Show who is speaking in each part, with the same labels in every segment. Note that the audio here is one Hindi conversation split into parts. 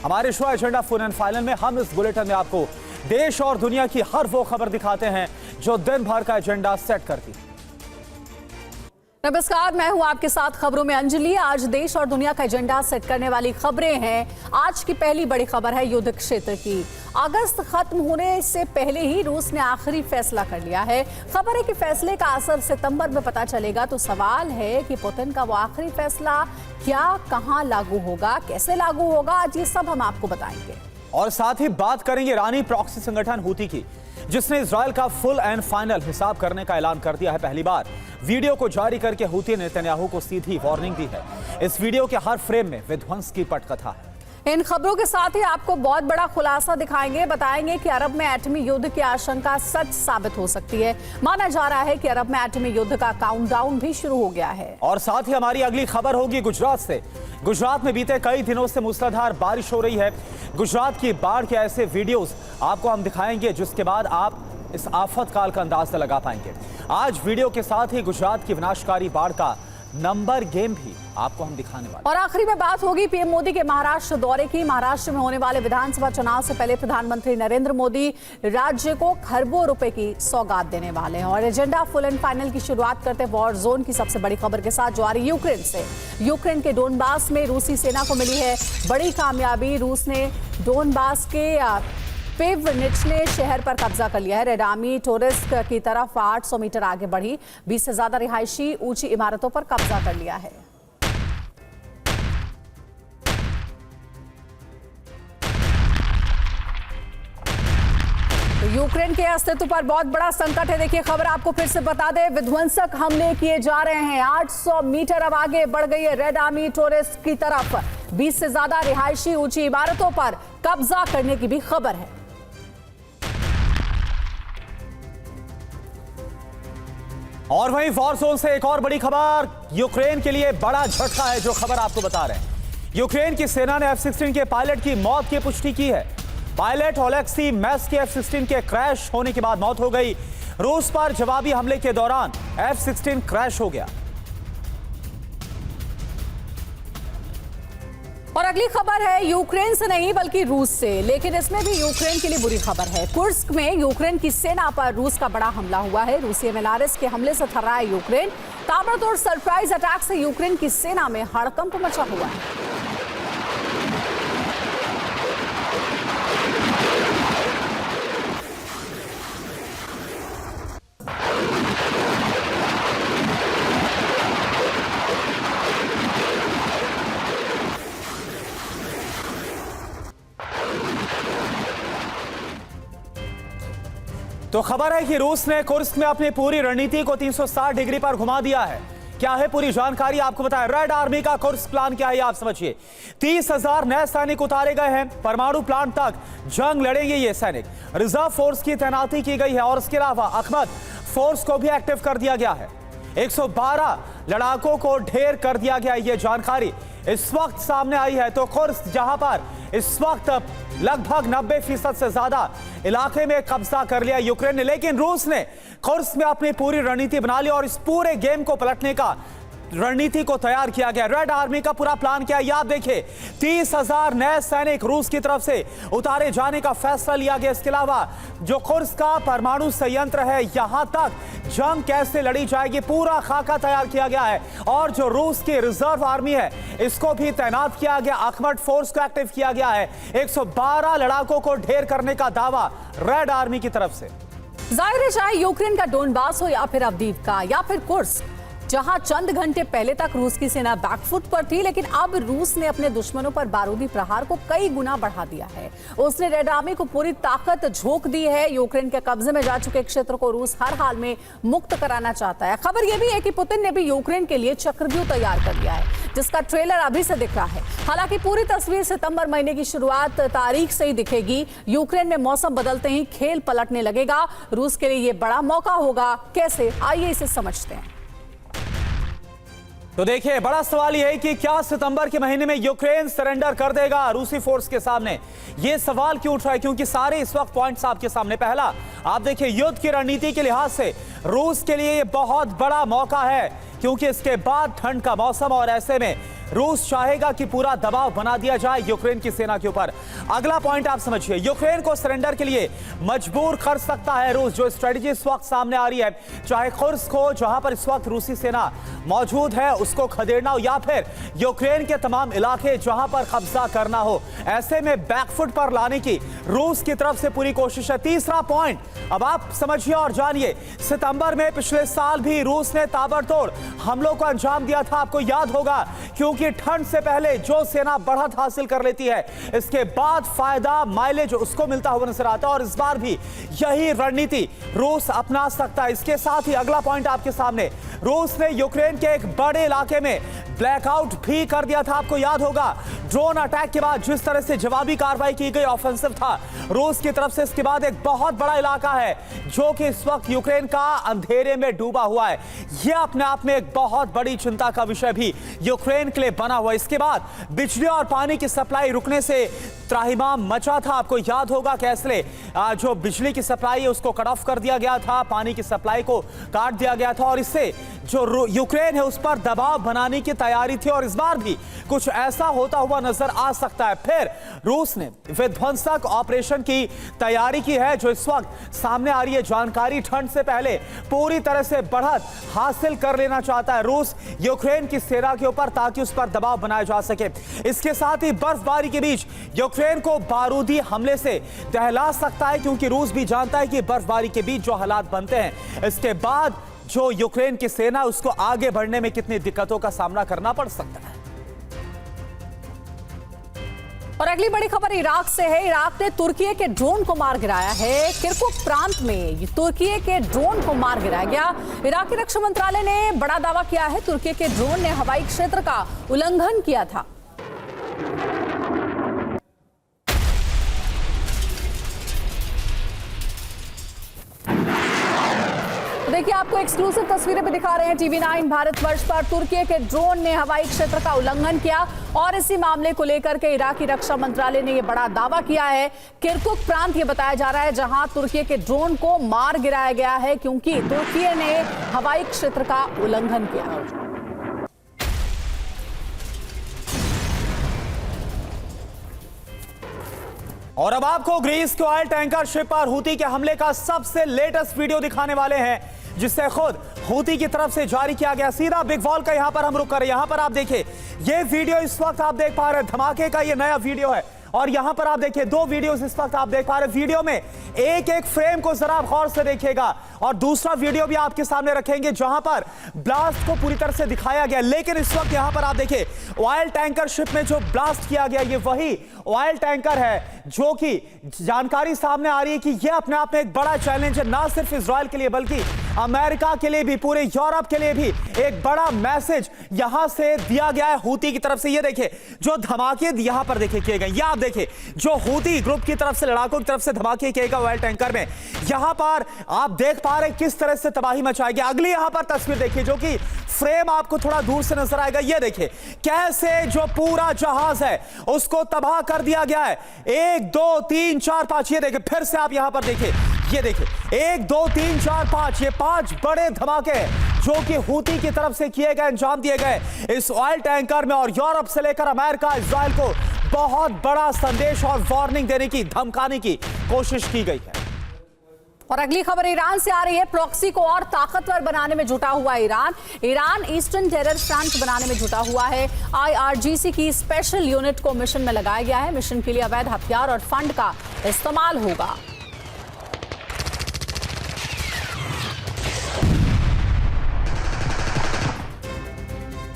Speaker 1: हमारे show agenda full and final में हम इस बुलेटिन में आपको देश और दुनिया की हर वो खबर दिखाते हैं जो दिन भर का एजेंडा सेट करती है।
Speaker 2: नमस्कार, मैं हूं आपके साथ खबरों में अंजलि। आज देश और दुनिया का एजेंडा सेट करने वाली खबरें हैं। आज की पहली बड़ी खबर है युद्ध क्षेत्र की। अगस्त खत्म होने से पहले ही रूस ने आखिरी फैसला कर लिया है। खबर है कि फैसले का असर सितंबर में पता चलेगा। तो सवाल है कि पुतिन का वो आखिरी फैसला क्या, कहां लागू होगा, कैसे लागू होगा, आज ये सब हम आपको बताएंगे। और
Speaker 1: साथ ही बात करेंगे ईरानी प्रॉक्सी संगठन हूती की, जिसने इजरायल का फुल एंड फाइनल हिसाब करने का ऐलान कर दिया है। पहली बार वीडियो को जारी करके हूती ने नेतन्याहू को सीधी वार्निंग दी है। इस वीडियो के हर फ्रेम में विध्वंस की पटकथा है।
Speaker 2: इन खबरों के साथ ही आपको बहुत बड़ा खुलासा दिखाएंगे। बताएंगे कि अरब में एटमी युद्ध की आशंका सच साबित हो सकती है। माना जा रहा है कि अरब में एटमी युद्ध का काउंटडाउन भी शुरू हो गया है।
Speaker 1: और साथ ही हमारी अगली खबर होगी गुजरात से। गुजरात में बीते कई दिनों से मूसलाधार बारिश हो रही है। गुजरात की बाढ़ के ऐसे वीडियोस आपको हम दिखाएंगे जिसके बाद आप इस आफत काल का अंदाजा लगा पाएंगे। आज वीडियो के साथ ही गुजरात की विनाशकारी बाढ़ का नंबर गेम भी आपको हम दिखाने वाले।
Speaker 2: और आखिरी में बात होगी पीएम मोदी के महाराष्ट्र दौरे की। महाराष्ट्र में होने वाले विधानसभा चुनाव से पहले प्रधानमंत्री नरेंद्र मोदी राज्य को खरबों रुपए की सौगात देने वाले हैं। और एजेंडा फुल एंड फाइनल की शुरुआत करते हैं वॉर जोन की सबसे बड़ी खबर के साथ, जो आ रही यूक्रेन से। यूक्रेन के डोनबास में रूसी सेना को मिली है बड़ी कामयाबी। रूस ने डोनबास के पिवनिचले शहर पर कब्जा कर लिया है। रेड आर्मी टोरिस्क की तरफ 800 मीटर आगे बढ़ी। 20 से ज्यादा रिहायशी ऊंची इमारतों पर कब्जा कर लिया है। तो यूक्रेन के अस्तित्व पर बहुत बड़ा संकट है। देखिए खबर आपको फिर से बता दें, विध्वंसक हमले किए जा रहे हैं। 800 मीटर अब आगे बढ़ गई है रेड आर्मी टोरिस्क की तरफ। 20 से ज्यादा रिहायशी ऊंची इमारतों पर कब्जा करने की भी खबर है।
Speaker 1: और वहीं वॉर जोन से एक और बड़ी खबर, यूक्रेन के लिए बड़ा झटका है जो खबर आपको बता रहे हैं। यूक्रेन की सेना ने F-16 के पायलट की मौत की पुष्टि की है। पायलट ओलेक्सी मैस के F-16 के क्रैश होने के बाद मौत हो गई। रूस पर जवाबी हमले के दौरान F-16 क्रैश हो गया।
Speaker 2: और अगली खबर है यूक्रेन से नहीं बल्कि रूस से, लेकिन इसमें भी यूक्रेन के लिए बुरी खबर है। कुर्स्क में यूक्रेन की सेना पर रूस का बड़ा हमला हुआ है। रूसी मिलारिस के हमले से थर्रा है यूक्रेन। ताबड़तोड़ सरप्राइज अटैक से यूक्रेन की सेना में हड़कंप मचा हुआ है।
Speaker 1: तो खबर है कि रूस ने कुर्स्क में अपनी पूरी रणनीति को 360 डिग्री पर घुमा दिया है। क्या है पूरी जानकारी आपको बताएं। रेड आर्मी का कुर्स्क प्लान क्या है आप समझिए। 30,000 नए सैनिक उतारे गए हैं। परमाणु प्लांट तक जंग लड़ेंगे ये सैनिक। रिजर्व फोर्स की तैनाती की गई है और इसके अलावा अखमद फोर्स को भी एक्टिव कर दिया गया है। 112 लड़ाकों को ढेर कर दिया गया। ये जानकारी इस वक्त सामने आई है। तो कुर्स्क जहां पर इस वक्त लगभग 90% से ज्यादा इलाके में कब्जा कर लिया यूक्रेन ने, लेकिन रूस ने कुर्स्क में अपनी पूरी रणनीति बना ली और इस पूरे गेम को पलटने का रणनीति को तैयार किया गया। रेड आर्मी का पूरा प्लान क्या है याद देखिए। 30,000 नए सैनिक रूस की तरफ से उतारे जाने का फैसला लिया गया। इसके अलावा जो कुर्स्क का परमाणु संयंत्र है, यहां तक जंग कैसे लड़ी जाएगी पूरा खाका तैयार किया गया है। और जो रूस की रिजर्व आर्मी है इसको भी तैनात किया गया। अखमद फोर्स को एक्टिव किया गया है। 112 लड़ाकों को ढेर करने का दावा रेड आर्मी की तरफ से।
Speaker 2: जाहिर है चाहे यूक्रेन का डोनबास हो या फिर अवदीव्का या फिर कुर्स्क, जहां चंद घंटे पहले तक रूस की सेना बैकफुट पर थी, लेकिन अब रूस ने अपने दुश्मनों पर बारूदी प्रहार को कई गुना बढ़ा दिया है। उसने रेड आर्मी को पूरी ताकत झोंक दी है। यूक्रेन के कब्जे में जा चुके क्षेत्र को रूस हर हाल में मुक्त कराना चाहता है। खबर यह भी है कि पुतिन ने भी यूक्रेन के लिए चक्रव्यूह तैयार कर लिया है, जिसका ट्रेलर अभी से दिख रहा है। हालांकि पूरी तस्वीर सितंबर महीने की शुरुआत तारीख से ही दिखेगी। यूक्रेन में मौसम बदलते ही खेल पलटने लगेगा। रूस के लिए यह बड़ा मौका होगा। कैसे, आइए इसे समझते हैं।
Speaker 1: तो देखिए बड़ा सवाल यह है कि क्या सितंबर के महीने में यूक्रेन सरेंडर कर देगा रूसी फोर्स के सामने। यह सवाल क्यों उठ रहा है? क्योंकि सारे इस वक्त पॉइंट्स आपके सामने। पहला, आप देखिए, युद्ध की रणनीति के लिहाज से रूस के लिए ये बहुत बड़ा मौका है, क्योंकि इसके बाद ठंड का मौसम, और ऐसे में रूस चाहेगा कि पूरा दबाव बना दिया जाए यूक्रेन की सेना के ऊपर। अगला पॉइंट आप समझिए, यूक्रेन को सरेंडर के लिए मजबूर कर सकता है रूस। जो स्ट्रेटजी इस वक्त सामने आ रही है, चाहे कुर्स्क हो जहां पर इस वक्त रूसी सेना मौजूद है उसको खदेड़ना हो, या फिर यूक्रेन के तमाम इलाके जहां पर कब्जा करना हो, ऐसे में बैकफुट पर लाने की रूस की तरफ से पूरी कोशिश है। तीसरा पॉइंट अब आप समझिए और जानिए, सितंबर में पिछले साल भी रूस ने ताबड़तोड़ हमलों को अंजाम दिया था, आपको याद होगा, क्योंकि ठंड से पहले जो सेना बढ़त हासिल कर लेती है, इसके बाद फायदा माइलेज उसको मिलता हुआ नजर आता है, और इस बार भी यही रणनीति रूस अपना सकता है। इसके साथ ही अगला पॉइंट आपके सामने, रूस ने यूक्रेन के एक बड़े इलाके में ब्लैकआउट भी कर दिया था, आपको याद होगा, ड्रोन अटैक के बाद जिस तरह से जवाबी कार्रवाई की गई, ऑफेंसिव था रूस की तरफ से। इसके बाद एक बहुत बड़ा इलाका है जो कि इस वक्त यूक्रेन का अंधेरे में डूबा हुआ है। यह अपने आप में एक बहुत बड़ी चिंता का विषय भी यूक्रेन के लिए बना हुआ है। इसके बाद बिजली और पानी की सप्लाई रुकने से त्राहिमाम मचा था, आपको याद होगा कैसे जो बिजली की सप्लाई है उसको कट ऑफ कर दिया गया था, पानी की सप्लाई को काट दिया गया था, और इससे जो यूक्रेन है उस पर दबाव बनाने की तैयारी थी, और इस बार भी कुछ ऐसा होता हुआ नजर आ सकता है। फिर रूस ने विध्वंसक ऑपरेशन की तैयारी की है, जो इस वक्त सामने आ रही है जानकारी, ठंड से पहले पूरी तरह से बढ़त हासिल कर लेना चाहता है रूस यूक्रेन की सेना के ऊपर, ताकि उस पर दबाव बनाया जा सके। इसके साथ ही बर्फबारी के बीच यूक्रेन को बारूदी हमले से दहला सकता है, क्योंकि रूस भी जानता है कि बर्फबारी के बीच जो हालात बनते हैं, इसके बाद जो यूक्रेन की सेना उसको आगे बढ़ने में कितनी दिक्कतों का सामना करना पड़ सकता है।
Speaker 2: और अगली बड़ी खबर इराक से है। इराक ने तुर्की के ड्रोन को मार गिराया है। किरकुक प्रांत में तुर्की के ड्रोन को मार गिराया गया। इराकी रक्षा मंत्रालय ने बड़ा दावा किया है, तुर्की के ड्रोन ने हवाई क्षेत्र का उल्लंघन किया था। देखिए, आपको एक्सक्लूसिव तस्वीरें भी दिखा रहे हैं TV9 भारतवर्ष पर। तुर्की के ड्रोन ने हवाई क्षेत्र का उल्लंघन किया, और इसी मामले को लेकर के इराकी रक्षा मंत्रालय ने यह बड़ा दावा किया है। किरकुक प्रांत ये बताया जा रहा है जहां तुर्की के ड्रोन को मार गिराया गया है, क्योंकि तुर्की ने हवाई क्षेत्र का उल्लंघन किया।
Speaker 1: और अब आपको ग्रीस के ऑयल टैंकर शिप पर हूती के हमले का सबसे लेटेस्ट वीडियो दिखाने वाले हैं, जिससे खुद हूती की तरफ से जारी किया गया। सीधा बिग वॉल का यहां पर हम रुक कर, यहां पर आप देखिए, ये वीडियो इस वक्त आप देख पा रहे हैं, धमाके का ये नया वीडियो है, और यहां पर आप देखिए दो वीडियोस इस वक्त आप देख पा रहे हैं। वीडियो में एक एक फ्रेम को जरा गौर से देखिएगा, और दूसरा वीडियो भी आपके सामने रखेंगे जहां पर ब्लास्ट को पूरी तरह से दिखाया गया। लेकिन इस वक्त यहां पर आप देखिए, ऑयल टैंकर शिप में जो ब्लास्ट किया गया, ये वही ऑयल टैंकर है जो कि जानकारी सामने आ रही है कि यह अपने आप में एक बड़ा चैलेंज है, ना सिर्फ इजराइल के लिए बल्कि अमेरिका के लिए भी, पूरे यूरोप के लिए भी एक बड़ा मैसेज यहां से दिया गया है हूती की तरफ से। ये देखिए जो धमाके यहां पर देखिए किए गए, ये आप देखिए जो हूती ग्रुप की तरफ से, लड़ाकों की तरफ से धमाके किए गए ऑयल टैंकर में, यहां पर आप देख पा रहे हैं किस तरह से तबाही मचाई गई। अगली यहां पर तस्वीर देखिए, जो कि फ्रेम आपको थोड़ा दूर से नजर आएगा, ये देखिए कैसे जो पूरा जहाज है उसको तबाह कर दिया गया है। 1 2 3 4 5, ये देखिए फिर से आप यहां पर देखिए, ये देखिए 1 2 3 4 5, ये 5 बड़े धमाके हैं जो कि हूती की तरफ से किए गए, अंजाम दिए गए इस ऑयल टैंकर में। और यूरोप से लेकर अमेरिका, इजराइल को बहुत बड़ा संदेश और वार्निंग देने की, धमकाने की कोशिश की गई है।
Speaker 2: और अगली खबर ईरान से आ रही है। प्रॉक्सी को और ताकतवर बनाने में जुटा हुआ ईरान ईस्टर्न टेरर फ्रंट बनाने में जुटा हुआ है। IRGC की स्पेशल यूनिट को मिशन में लगाया गया है। मिशन के लिए अवैध हथियार और फंड का इस्तेमाल होगा।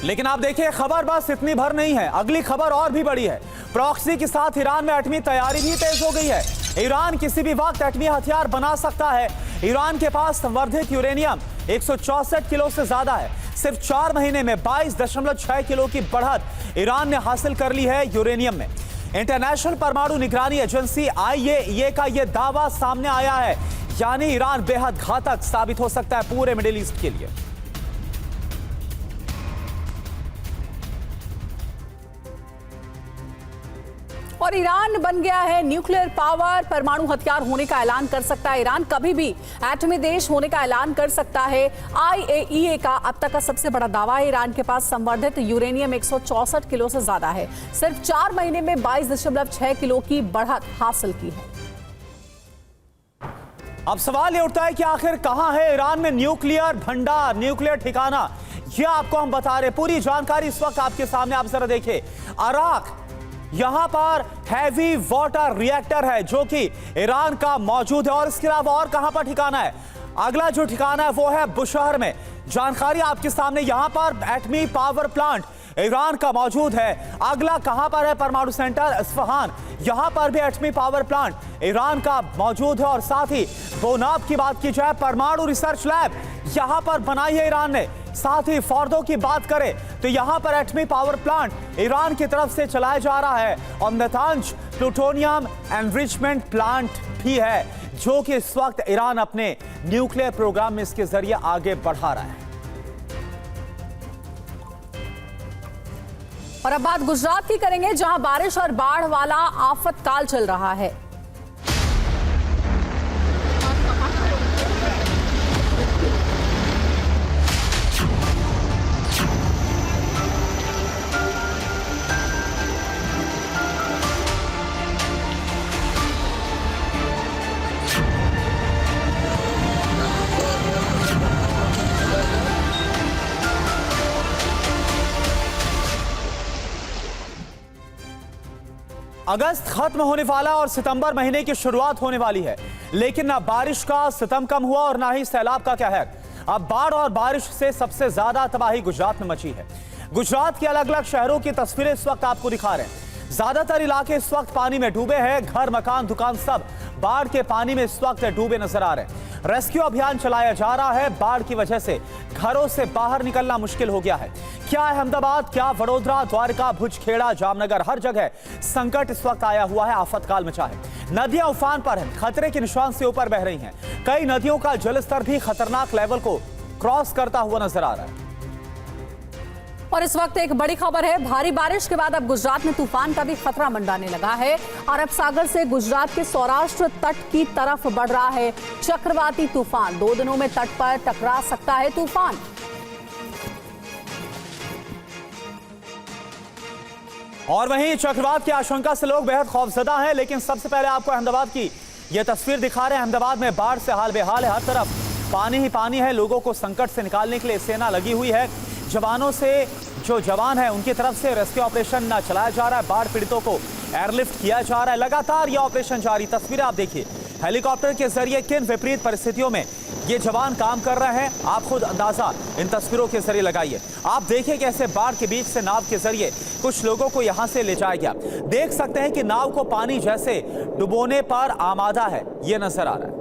Speaker 1: लेकिन आप देखिए, खबर बस इतनी भर नहीं है, अगली खबर और भी बड़ी है। प्रॉक्सी के साथ ईरान में एटमी तैयारी भी तेज हो गई है। ईरान किसी भी वक्त एटमी हथियार बना सकता है। ईरान के पास संवर्धित यूरेनियम 164 किलो से ज्यादा है। सिर्फ 4 महीने में 22.6 किलो की बढ़त ईरान ने हासिल कर ली है यूरेनियम में। इंटरनेशनल परमाणु निगरानी एजेंसी IAEA का यह दावा सामने आया है, यानी ईरान बेहद घातक साबित हो सकता है पूरे मिडिल ईस्ट के लिए।
Speaker 2: और और ईरान बन गया है न्यूक्लियर पावर, परमाणु हथियार होने का ऐलान कर सकता है। ईरान कभी भी एटमी देश होने का ऐलान कर सकता है। IAEA का अब तक का सबसे बड़ा दावा है, ईरान के पास संवर्धित यूरेनियम 164 किलो से ज्यादा है। सिर्फ 4 महीने में 22.6 किलो की बढ़त हासिल की है।
Speaker 1: अब सवाल ये उठता है कि आखिर कहां है ईरान में न्यूक्लियर भंडार, न्यूक्लियर ठिकाना। ये आपको हम बता रहे, पूरी जानकारी इस वक्त आपके सामने। आप जरा देखिए, अराक यहां पर हैवी वाटर रिएक्टर है जो कि ईरान का मौजूद है। और इसके अलावा और कहां पर ठिकाना है? अगला जो ठिकाना है वो है बुशहर में। जानकारी आपके सामने, यहां पर एटमी पावर प्लांट ईरान का मौजूद है। अगला कहां पर है? परमाणु सेंटर इस्फहान, यहां पर भी एटमी पावर प्लांट ईरान का मौजूद है। और साथ ही बोनाब की बात की जाए, परमाणु रिसर्च लैब यहां पर बनाई है ईरान ने। साथ ही फोर्दो की बात करें तो यहां पर एटमी पावर प्लांट ईरान की तरफ से चलाया जा रहा है। और नातांज प्लूटोनियम एनरिचमेंट प्लांट भी है जो कि इस वक्त ईरान अपने न्यूक्लियर प्रोग्राम में इसके जरिए आगे बढ़ा रहा है।
Speaker 2: और अब बात गुजरात की करेंगे, जहां बारिश और बाढ़ वाला आफतकाल चल रहा है।
Speaker 1: अगस्त खत्म होने वाला और सितंबर महीने की शुरुआत होने वाली है, लेकिन ना बारिश का सितम कम हुआ और ना ही सैलाब का कहर। अब बाढ़ और बारिश से सबसे ज्यादा तबाही गुजरात में मची है। गुजरात के अलग अलग शहरों की तस्वीरें इस वक्त आपको दिखा रहे हैं। ज्यादातर इलाके इस वक्त पानी में डूबे हैं। घर, मकान, दुकान सब बाढ़ के पानी में इस वक्त डूबे नजर आ रहे हैं। रेस्क्यू अभियान चलाया जा रहा है। बाढ़ की वजह से घरों से बाहर निकलना मुश्किल हो गया है। क्या अहमदाबाद, क्या वडोदरा, द्वारका, भुज, खेड़ा, जामनगर, हर जगह संकट इस वक्त आया हुआ है, आफतकाल मचा है। नदियां उफान पर हैं, खतरे के निशान से ऊपर बह रही हैं। कई नदियों का जलस्तर भी खतरनाक लेवल को क्रॉस करता हुआ नजर आ रहा है।
Speaker 2: और इस वक्त एक बड़ी खबर है, भारी बारिश के बाद अब गुजरात में तूफान का भी खतरा मंडराने लगा है। अरब सागर से गुजरात के सौराष्ट्र तट की तरफ बढ़ रहा है चक्रवाती तूफान। 2 दिनों में तट पर टकरा सकता है तूफान।
Speaker 1: और वहीं चक्रवात की आशंका से लोग बेहद खौफजदा हैं। लेकिन सबसे पहले आपको अहमदाबाद की यह तस्वीर दिखा रहे हैं। अहमदाबाद में बाढ़ से हाल बेहाल है, हर तरफ पानी ही पानी है। लोगों को संकट से निकालने के लिए सेना लगी हुई है। जवानों से, जो जवान है उनकी तरफ से रेस्क्यू ऑपरेशन चलाया जा रहा है। बाढ़ पीड़ितों को एयरलिफ्ट किया जा रहा है। लगातार यह ऑपरेशन जारी। तस्वीरें आप देखिए, हेलीकॉप्टर के जरिए किन विपरीत परिस्थितियों में ये जवान काम कर रहे हैं, आप खुद अंदाजा इन तस्वीरों के जरिए लगाइए। आप देखिए कैसे बाढ़ के बीच से नाव के जरिए कुछ लोगों को यहां से ले जाया गया। देख सकते हैं कि नाव को पानी जैसे डुबोने पर आमादा है, ये नजर आ रहा है।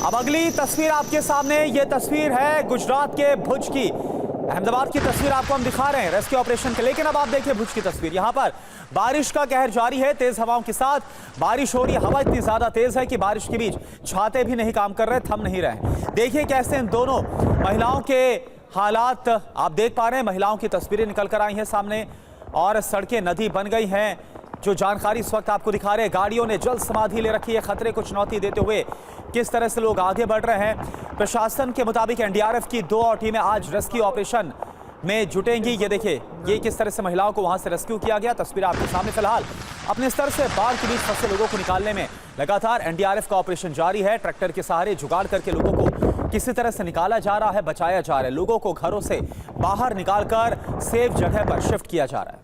Speaker 1: अब अगली तस्वीर आपके सामने, ये तस्वीर है गुजरात के भुज की। अहमदाबाद की तस्वीर आपको हम दिखा रहे हैं रेस्क्यू ऑपरेशन के, लेकिन अब आप देखिए भुज की तस्वीर। यहां पर बारिश का कहर जारी है, तेज हवाओं के साथ बारिश हो रही है। हवा इतनी ज्यादा तेज है कि बारिश के बीच छाते भी नहीं काम कर रहे, थम नहीं रहे। देखिए कैसे इन दोनों महिलाओं के हालात आप देख पा रहे हैं। महिलाओं की तस्वीरें निकल कर आई हैं सामने और सड़कें नदी बन गई हैं। जो जानकारी इस वक्त आपको दिखा रहे हैं, गाड़ियों ने जल समाधि ले रखी है। खतरे को चुनौती देते हुए किस तरह से लोग आगे बढ़ रहे हैं। प्रशासन के मुताबिक एनडीआरएफ की 2 और टीमें आज रेस्क्यू ऑपरेशन में जुटेंगी। ये देखिए, ये किस तरह से महिलाओं को वहां से रेस्क्यू किया गया। तस्वीर आपके सामने। फिलहाल अपने स्तर से बाढ़ के बीच फंसे लोगों को निकालने में लगातार एनडीआरएफ का ऑपरेशन जारी है। ट्रैक्टर के सहारे जुगाड़ करके लोगों को किसी तरह से निकाला जा रहा है, बचाया जा रहा है। लोगों को घरों से बाहर निकालकर सेफ जगह पर शिफ्ट किया जा रहा है।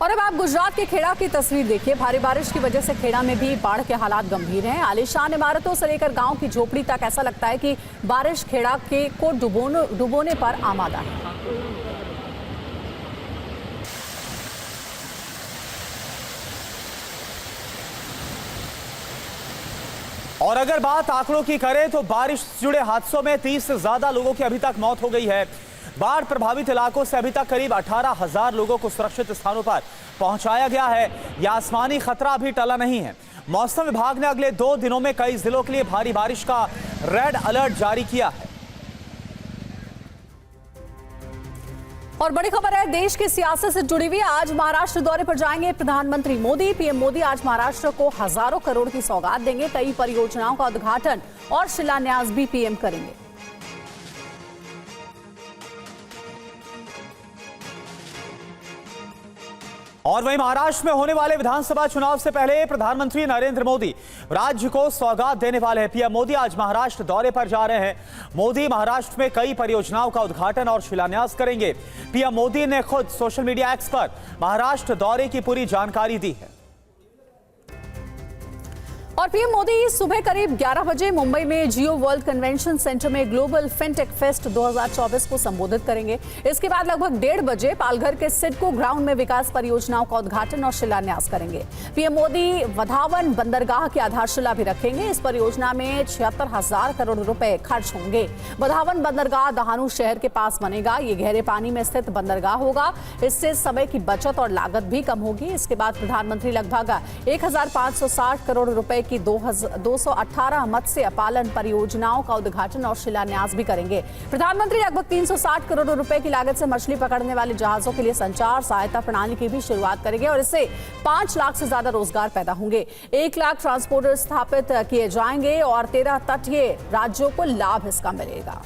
Speaker 2: और अब आप गुजरात के खेड़ा की तस्वीर देखिए। भारी बारिश की वजह से खेड़ा में भी बाढ़ के हालात गंभीर हैं। आलीशान इमारतों से लेकर गांव की झोपड़ी तक ऐसा लगता है कि बारिश खेड़ा को डुबोने पर आमादा है।
Speaker 1: और अगर बात आंकड़ों की करें तो बारिश से जुड़े हादसों में 30 से ज्यादा लोगों की अभी तक मौत हो गई है। बाढ़ प्रभावित इलाकों से अभी तक करीब 18,000 लोगों को सुरक्षित स्थानों पर पहुंचाया गया है। यह आसमानी खतरा अभी टला नहीं है। मौसम विभाग ने अगले 2 दिनों में कई जिलों के लिए भारी बारिश का रेड अलर्ट जारी किया है।
Speaker 2: और बड़ी खबर है देश की सियासत से जुड़ी हुई। आज महाराष्ट्र दौरे पर जाएंगे प्रधानमंत्री मोदी। पीएम मोदी आज महाराष्ट्र को हजारों करोड़ की सौगात देंगे। कई परियोजनाओं का उद्घाटन और शिलान्यास भी पीएम करेंगे।
Speaker 1: और वहीं महाराष्ट्र में होने वाले विधानसभा चुनाव से पहले प्रधानमंत्री नरेंद्र मोदी राज्य को सौगात देने वाले हैं। पीएम मोदी आज महाराष्ट्र दौरे पर जा रहे हैं। मोदी महाराष्ट्र में कई परियोजनाओं का उद्घाटन और शिलान्यास करेंगे। पीएम मोदी ने खुद सोशल मीडिया एक्स पर महाराष्ट्र दौरे की पूरी जानकारी दी है।
Speaker 2: और पीएम मोदी सुबह करीब 11 बजे मुंबई में जियो वर्ल्ड कन्वेंशन सेंटर में ग्लोबल फिनटेक फेस्ट 2024 को संबोधित करेंगे। इसके बाद लगभग 1:30 बजे पालघर के सिडको ग्राउंड में विकास परियोजनाओं का उद्घाटन और शिलान्यास करेंगे। पीएम मोदी वधावन बंदरगाह की आधारशिला भी रखेंगे। इस परियोजना में 76,000 करोड़ रुपए खर्च होंगे। वधावन बंदरगाह दहानू शहर के पास बनेगा। ये गहरे पानी में स्थित बंदरगाह होगा। इससे समय की बचत और लागत भी कम होगी। इसके बाद प्रधानमंत्री लगभग 1,560 करोड़ रुपए की 218 मत्स्य पालन परियोजनाओं का उद्घाटन और शिलान्यास भी करेंगे। प्रधानमंत्री लगभग 360 करोड़ रुपए की लागत से मछली पकड़ने वाले जहाजों के लिए संचार सहायता प्रणाली की भी शुरुआत करेंगे और इससे 5 लाख से ज्यादा रोजगार पैदा होंगे। 1 लाख ट्रांसपोर्टर स्थापित किए जाएंगे और 13 तटीय राज्यों को लाभ इसका मिलेगा।